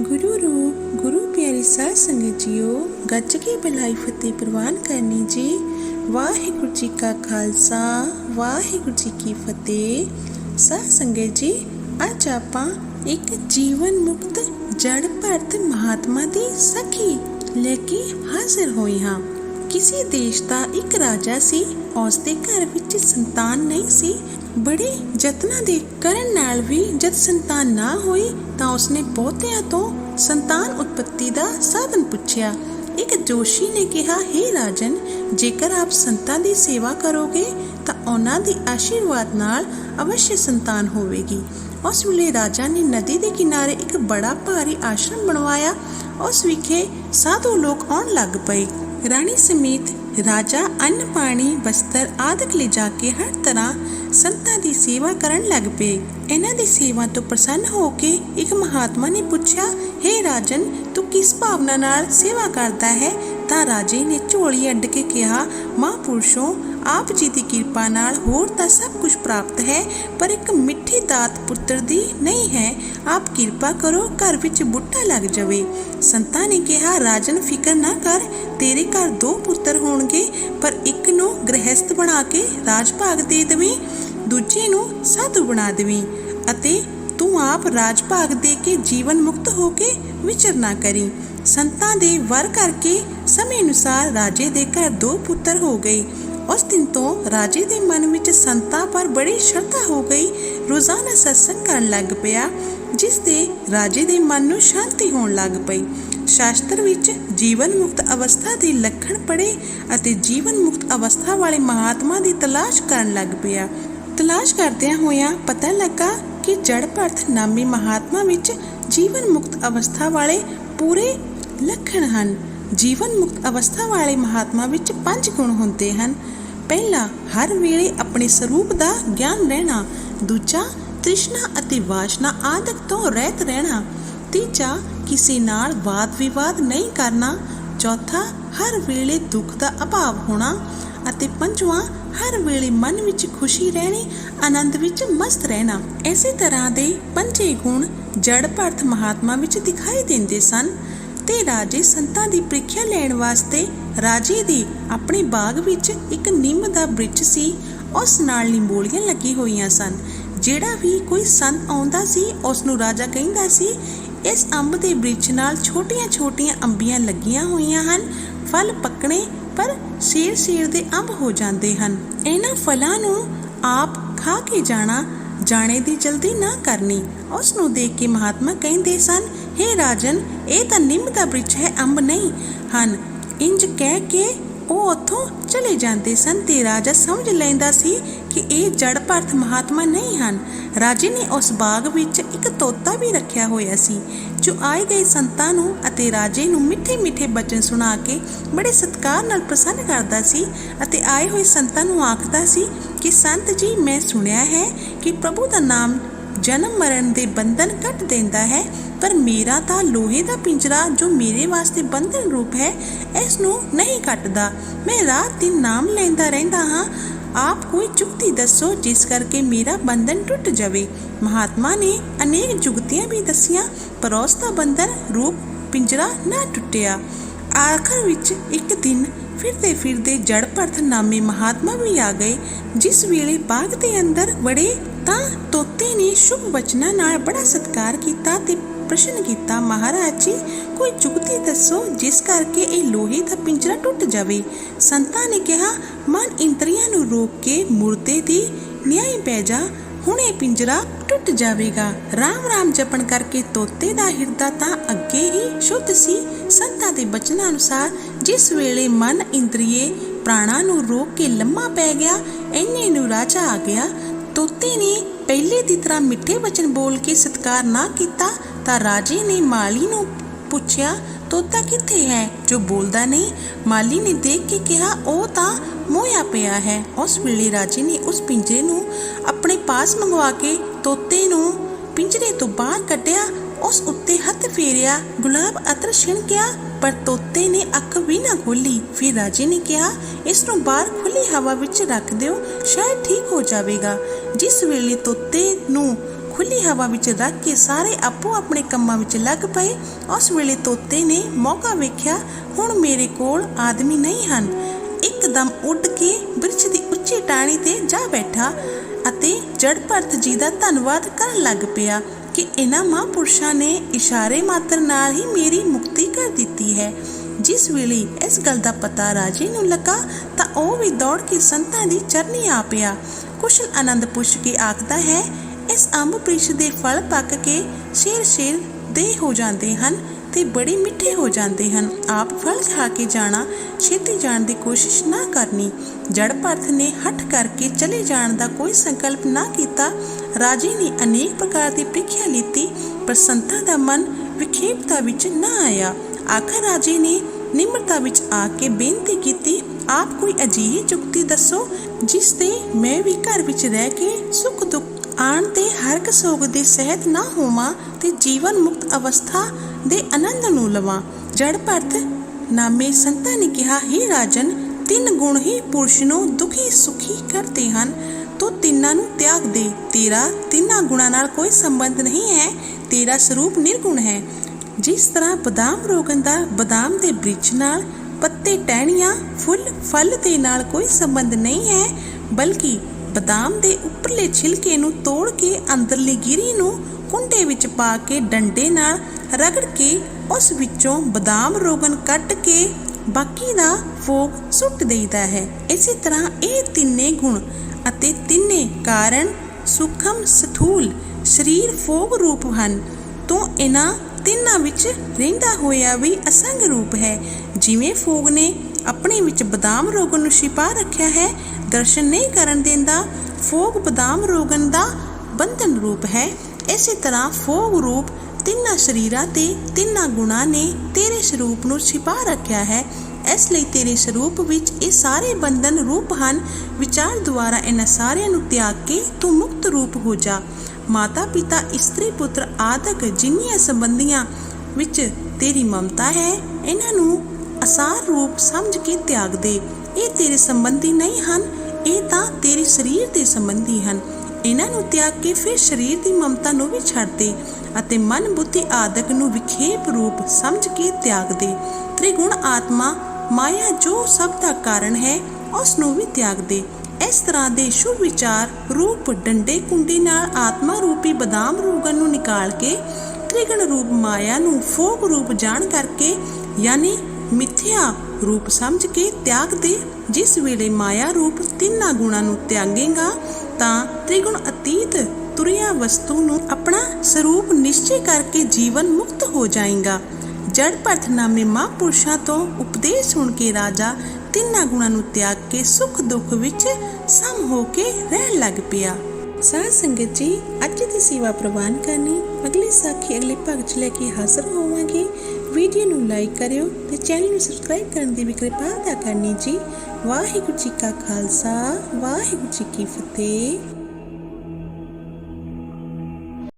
गुरु रूप गुरु प्यारी साध संगत जीओ, गज के भलाई फतेह प्रवान करनी जी। वाहिगुरु जी का खालसा, वाहिगुरु जी की फतेह। साध संगत जी, अज आपां एक जीवन मुक्त जड़ भरत महात्मा दी सखी लेके हाजिर होई हां। किसी देश दा एक राजा सी, उसदे घर विच संतान नहीं सी। बड़े यत्नां दे करन नाल भी जद संतान ना होई तां उसने बहुतियां तो संतान उत्पत्ति दा साधन पुछया। एक जोशी ने कहा, हे राजन, जेकर आप संतां दी सेवा करोगे तां उन्हां दी आशीर्वाद नाल अवश्य संतान होवेगी। उस वेले राजा ने नदी के किनारे एक बड़ा भारी आश्रम बनवाया। उस विखे साधु लोग आउण लग पए। रानी समेत राजा अन्न पानी वस्त्र आदि ले जाके हर तरह संतां दी सेवा करन लग पे। इन्हां दी सेवा तो प्रसन्न होके एक महात्मा ने पूछा, हे राजन, तू किस भावना नाल सेवा करता है? तां राजे ने झोली अड्ड के कहा, महापुरुषों, आप जी की कृपा नाल होर तां सब कुछ प्राप्त है, पर एक मिठी दात पुत्र दी नहीं है। आप कृपा करो, घर विच बूटा लग जावे। संतां ने कहा, राजन, फिक्र ना कर, तेरे घर 2 पुत्र होणगे, पर एक नूं गृहस्थ बना के राज भाग दे देवीं, दूजे नूं साधु बना देवीं, अते तू आप राज भाग दे के जीवन मुक्त होके विचरना करी। संतां दे वर करके समय अनुसार राजे दे घर 2 पुत्र हो गए। उस दिन तो राजे दे मन विच संतां पर बड़ी श्रद्धा हो गई। रोजाना सत्संग करन लग पिया, जिस दे राजे दे मन नूं शांति होण लग पई। शास्त्र विच जीवन मुक्त अवस्था दे लक्षण पढ़े अते जीवन मुक्त अवस्था वाले महात्मा दी तलाश करन लग पिया। तलाश करदियां होइयां पता लगा कि जड़ भरत नामी महात्मा विच जीवन मुक्त अवस्था वाले पूरे लक्षण हन। जीवन मुक्त अवस्था वाले महात्मा विच 5 गुण हुंदे हन। पहला, हर वेले अपने स्वरूप दा ज्ञान रहना। दूजा, तृष्णा अते वासना आदि तो रहत रहना। तीजा, किसी नाल वाद विवाद नहीं करना। चौथा, हर वेले दुख दा अभाव होना। अते पंजवां, हर वेले मन विच खुशी रहनी, आनंद विच मस्त रहना। इसे तरह दे 5 गुण जड़ भरत महात्मा विच दिखाई देंदे सन। ते राजे संतां दी प्रीख्या लैण वास्ते राजे दे अपने बाग विच एक निंम दा बृक्ष सी। उस नाल निंबोलियां लगी होईयां सन। जेड़ा भी कोई संत आउंदा सी, उस नूं राजा कहिंदा सी, इस अंब दे बृक्ष नाल छोटियां छोटियां अंबियां लगियां होईयां हन। फल पकणे पर सेर सेर दे अंब हो जांदे हन। इन्हां फलां नूं आप खा के जाना, जाने दी जल्दी ना करनी। उस नूं देख के महात्मा कहिंदे सन, हे राजन, ये तां निंम दा बृक्ष है, अंब नहीं हन। इंज कह के ਉਹ ਉੱਥੋਂ चले जाते सन। ते राजा समझ लैंदा सी कि ये जड़ भरत महात्मा नहीं ਹਨ। राजे ने उस बाग विच एक तोता भी रखिया होया सी, जो आए गए संतां नूं अते राजे नूं मिठे मिठे बचन सुना के बड़े सत्कार नाल प्रसन्न करदा सी अते आए हुए संतां नूं आखदा सी कि संत जी, मैं सुनिया है कि प्रभु दा नाम जन्म मरण दे बंधन कट देंदा है, पर मेरा तां लोहे दा पिंजरा जो मेरे वास्ते बंधन रूप है, इस नूं नहीं कटदा। मैं रात दिन नाम लैंदा रहिंदा हां। आप कोई जुगती दसो जिस करके मेरा बंधन टुट जावे। महात्मा ने अनेक जुगतियां भी दसियां, पर उसका बंधन रूप पिंजरा ना टुटिया। आखिर विच एक दिन फिरते फिरते जड़ भरत नामे महात्मा भी आ गए। जिस वेले बाग दे अंदर वड़े तां तोते ने शुभ वचना नाल बड़ा सत्कार कीता ते प्रश्न किया, महाराज जी, कोई जुगती दसो जिस करके ये लोहे का पिंजरा टुट जावे। संतां ने कहा, मन इंद्रियां नूं रोक के मुर्दे दी न्याय पै जा, हुणे पिंजरा टुट जावेगा। राम राम जपन करके तोते दा हिरदा तां अगे ही शुद्ध सी। संतां दे बचना अनुसार जिस वेले मन इंद्रिये प्राणा नूं रोक के लम्मा पै गया, इन्ने नूं राजा आ गया। तोते ने पहले की तरह मिठे वचन बोल के सत्कार ना किया तां राजे ने माली नूं पुछया, तोता किथे है जो बोलदा नहीं? माली ने देख के कहा, ओ तां मोया पिया है। उस वेले राजे ने उस पिंजरे नूं अपने पास मंगवा के तोते नूं पिंजरे तो बाहर कढ़िया। उस उत्ते हथ फेरिया, गुलाब अतर छिणकिया, पर तोते ने अख भी ना खोली। फिर राजे ने कहा, इसनूं बाहर खुली हवा विच रख दिओ, शायद ठीक हो जाएगा। जिस वेले तोते नूं खुली हवा विच रख के सारे आपो अपने कम्मां विच लग पए। उस वेले तोते ने मौका वेख्या, हुण मेरे कोल आदमी नहीं हन। एकदम उड़ के बिरछ दी उच्ची टाणी ते जा बैठा ਅਤੇ ਜੜ ਭਰਤ ਜੀ ਦਾ ਧੰਨਵਾਦ ਕਰਨ ਲੱਗ ਪਿਆ ਕਿ ਇਹਨਾਂ ਮਹਾਂਪੁਰਸ਼ਾਂ ਨੇ ਇਸ਼ਾਰੇ ਮਾਤਰ ਨਾਲ ਹੀ ਮੇਰੀ ਮੁਕਤੀ ਕਰ ਦਿੱਤੀ ਹੈ। ਜਿਸ ਵੇਲੇ ਇਸ ਗੱਲ ਦਾ ਪਤਾ ਰਾਜੇ ਨੂੰ ਲੱਗਾ ਤਾਂ ਉਹ ਵੀ ਦੌੜ ਕੇ ਸੰਤਾਂ ਦੀ ਚਰਨੀ ਆ ਪਿਆ। ਕੁਸ਼ਲ ਆਨੰਦ ਪੁੱਛ ਕੇ ਆਖਦਾ ਹੈ, ਇਸ ਅੰਬ ਬ੍ਰਿਛ ਦੇ ਫਲ ਪੱਕ ਕੇ ਸ਼ੇਰ ਦੇ ਹੋ ਜਾਂਦੇ ਹਨ ਤੇ ਬੜੇ ਮਿੱਠੇ ਹੋ ਜਾਂਦੇ ਹਨ। ਆਪ ਫਲ ਖਾ ਕੇ ਜਾਣਾ, ਛੇਤੀ ਜਾਣ ਦੀ ਕੋਸ਼ਿਸ਼ ਨਾ ਕਰਨੀ। ਜੜ ਭਰਤ ਨੇ ਹੱਠ ਕਰਕੇ ਚਲੇ ਜਾਣ ਦਾ ਕੋਈ ਸੰਕਲਪ ਨਾ ਕੀਤਾ। ਰਾਜੇ ਨੇ ਅਨੇਕ ਪ੍ਰਕਾਰ ਦੀ ਪ੍ਰੀਖਿਆ ਲੀਤੀ, ਪਰ ਸੰਤਾਂ ਦਾ ਮਨ ਵਿਖੇਪਤਾ ਵਿੱਚ ਨਾ ਆਇਆ। ਆਖਰ ਰਾਜੇ ਨੇ ਨਿਮਰਤਾ ਵਿੱਚ ਆ ਕੇ ਬੇਨਤੀ ਕੀਤੀ, ਆਪ ਕੋਈ ਅਜਿਹੀ ਜੁਗਤੀ ਦੱਸੋ ਜਿਸ ਤੇ ਮੈਂ ਵੀ ਘਰ ਵਿੱਚ ਰਹਿ ਕੇ ਸੁੱਖ ਦੁੱਖ ਆਣ ਤੇ ਹਰ ਸੋਗ ਦੇ ਸਹਿਤ ਨਾ ਹੋਵਾਂ ਤੇ ਜੀਵਨ ਮੁਕਤ ਅਵਸਥਾ ਦੇ ਆਨੰਦ ਨੂੰ ਲਵਾਂ। ਜੜ ਭਰਤ ਨਾਮੇ ਸੰਤਾਂ ਨੇ ਕਿਹਾ, ਹੇ ਰਾਜਨ, 3 ਗੁਣ ਹੀ ਪੁਰਸ਼ ਨੂੰ ਦੁਖੀ ਸੁਖੀ ਕਰਦੇ ਹਨ। ਤੂੰ ਤਿੰਨਾਂ ਨੂੰ ਤਿਆਗ ਦੇ। ਤੇਰਾ ਤਿੰਨਾਂ ਗੁਣਾਂ ਨਾਲ ਕੋਈ ਸੰਬੰਧ ਨਹੀਂ ਹੈ। ਤੇਰਾ ਸਰੂਪ ਨਿਰਗੁਣ ਹੈ। ਜਿਸ ਤਰ੍ਹਾਂ ਬਦਾਮ ਰੋਗਨ ਦਾ ਬਦਾਮ ਦੇ ਬ੍ਰਿਛ ਨਾਲ, ਪੱਤੇ ਟਹਿਣੀਆਂ ਫੁੱਲ ਫਲ ਦੇ ਨਾਲ ਕੋਈ ਸੰਬੰਧ ਨਹੀਂ ਹੈ, ਬਲਕਿ ਬਦਾਮ ਦੇ ਉੱਪਰਲੇ ਛਿਲਕੇ ਨੂੰ ਤੋੜ ਕੇ ਅੰਦਰਲੀ ਗਿਰੀ ਨੂੰ ਕੁੰਡੇ ਵਿੱਚ ਪਾ ਕੇ ਡੰਡੇ ਨਾਲ ਰਗੜ ਕੇ ਉਸ ਵਿੱਚੋਂ ਬਦਾਮ ਰੋਗਨ ਕੱਢ ਕੇ ਬਾਕੀ ਦਾ ਫੋਗ ਸੁੱਟ ਦੇਈਦਾ ਹੈ। ਇਸੇ ਤਰ੍ਹਾਂ ਇਹ ਤਿੰਨੇ ਗੁਣ ਅਤੇ ਤਿੰਨੇ ਕਾਰਨ ਸੂਖਮ ਸਥੂਲ ਸਰੀਰ ਫੋਗ ਰੂਪ ਹਨ। ਤੋਂ ਇਹਨਾਂ ਤਿੰਨਾਂ ਵਿੱਚ ਰਹਿੰਦਾ ਹੋਇਆ ਵੀ ਅਸੰਗ ਰੂਪ ਹੈ। ਜਿਵੇਂ ਫੋਗ ਨੇ ਆਪਣੇ ਵਿੱਚ ਬਦਾਮ ਰੋਗਨ ਨੂੰ ਛਿਪਾ ਰੱਖਿਆ ਹੈ, ਦਰਸ਼ਨ ਨਹੀਂ ਕਰਨ ਦਿੰਦਾ, ਫੋਗ ਬਦਾਮ ਰੋਗਨ ਦਾ ਬੰਧਨ ਰੂਪ ਹੈ। ਇਸੇ ਤਰ੍ਹਾਂ ਫੋਗ ਰੂਪ ਤਿੰਨਾਂ ਸਰੀਰਾਂ ਤੇ ਤਿੰਨਾਂ ਗੁਣਾਂ ਨੇ ਤੇਰੇ ਸਰੂਪ ਨੂੰ ਛਿਪਾ ਰੱਖਿਆ ਹੈ। ਇਸ ਲਈ ਤੇਰੇ ਸਰੂਪ ਵਿੱਚ ਇਹ ਸਾਰੇ ਬੰਧਨ ਰੂਪ ਹਨ। ਵਿਚਾਰ ਦੁਆਰਾ ਇਹਨਾਂ ਸਾਰਿਆਂ ਨੂੰ ਤਿਆਗ ਕੇ ਤੂੰ ਮੁਕਤ ਰੂਪ ਹੋ ਜਾ। ਮਾਤਾ ਪਿਤਾ ਇਸਤਰੀ ਪੁੱਤਰ ਆਦਿਕ ਜਿੰਨੀਆਂ ਸੰਬੰਧੀਆਂ ਵਿੱਚ ਤੇਰੀ ਮਮਤਾ ਹੈ, ਇਹਨਾਂ ਨੂੰ ਅਸਾਰ ਰੂਪ ਸਮਝ ਕੇ ਤਿਆਗ ਦੇ। ਇਹ ਤੇਰੇ ਸੰਬੰਧੀ ਨਹੀਂ ਹਨ, ਇਹ ਤਾਂ ਤੇਰੇ ਸਰੀਰ ਦੇ ਸੰਬੰਧੀ ਹਨ। ਇਹਨਾਂ ਨੂੰ ਤਿਆਗ ਕੇ ਫਿਰ ਸਰੀਰ ਦੀ ਮਮਤਾ ਨੂੰ ਵੀ ਛੱਡ ਦੇ ਅਤੇ ਮਨ ਬੁੱਧੀ ਆਦਿਕ ਨੂੰ ਵਿਖੇਪ ਰੂਪ ਸਮਝ ਕੇ ਤਿਆਗ ਦੇ। ਤ੍ਰਿਗੁਣ ਆਤਮਾ ਮਾਇਆ ਜੋ ਸਭ ਦਾ ਕਾਰਨ ਹੈ, ਉਸ ਨੂੰ ਵੀ ਤਿਆਗ ਦੇ। ਇਸ ਤਰ੍ਹਾਂ ਦੇ ਸ਼ੁਭ ਵਿਚਾਰ ਰੂਪ ਡੰਡੇ ਕੁੰਡੀ ਨਾਲ ਆਤਮਾ ਰੂਪੀ ਬਦਾਮ ਰੋਗਨ ਨੂੰ ਨਿਕਾਲ ਕੇ ਤ੍ਰਿਗੁਣ ਰੂਪ ਮਾਇਆ ਨੂੰ ਫੋਗ ਰੂਪ ਜਾਣ ਕਰਕੇ ਯਾਨੀ ਮਿਥਿਆ ਰੂਪ ਸਮਝ ਕੇ ਤਿਆਗ ਦੇ। ਜਿਸ ਵੇਲੇ ਮਾਇਆ ਰੂਪ ਤਿੰਨਾਂ ਗੁਣਾਂ ਨੂੰ ਤਿਆਗੇਗਾ ਤਾਂ ਤ੍ਰਿਗੁਣ ਅਤੀਤ ਤੁਰਿਆ ਵਸਤੂ ਨੂੰ ਆਪਣਾ ਸਰੂਪ ਨਿਸ਼ਚੈ ਕਰਕੇ ਜੀਵਨ ਮੁਕਤ ਹੋ ਜਾਏਗਾ। ਜੜ ਭਰਤ ਨਾਮੇ ਮਹਾਂਪੁਰਸ਼ਾਂ ਤੋਂ ਉਪਦੇਸ਼ ਸੁਣ ਕੇ ਰਾਜਾ ਤਿੰਨਾਂ ਗੁਣਾਂ ਨੂੰ ਤਿਆਗ ਕੇ ਸੁੱਖ ਦੁੱਖ ਵਿੱਚ ਸਮ ਹੋ ਕੇ ਰਹਿਣ ਲੱਗ ਪਿਆ। ਸਾਧ ਸੰਗਤ ਜੀ, ਅੱਜ ਦੀ ਸੇਵਾ ਪ੍ਰਵਾਨ ਕਰਨੀ, ਅਗਲੀ ਸਾਖੀ ਅਗਲੇ ਭਾਗ 'ਚ ਲੈ ਕੇ ਹਾਜ਼ਰ ਹੋਵਾਂਗੇ। ਵੀਡੀਓ ਨੂੰ ਲਾਈਕ ਕਰਿਓ ਤੇ ਚੈਨਲ ਨੂੰ ਸਬਸਕ੍ਰਾਈਬ ਕਰਨ ਦੀ ਵੀ ਕਿਰਪਾਲਤਾ ਕਰਨੀ ਜੀ। ਵਾਹਿਗੁਰੂ ਜੀ ਕਾ ਖਾਲਸਾ, ਵਾਹਿਗੁਰੂ ਜੀ ਕੀ ਫਤਿਹ।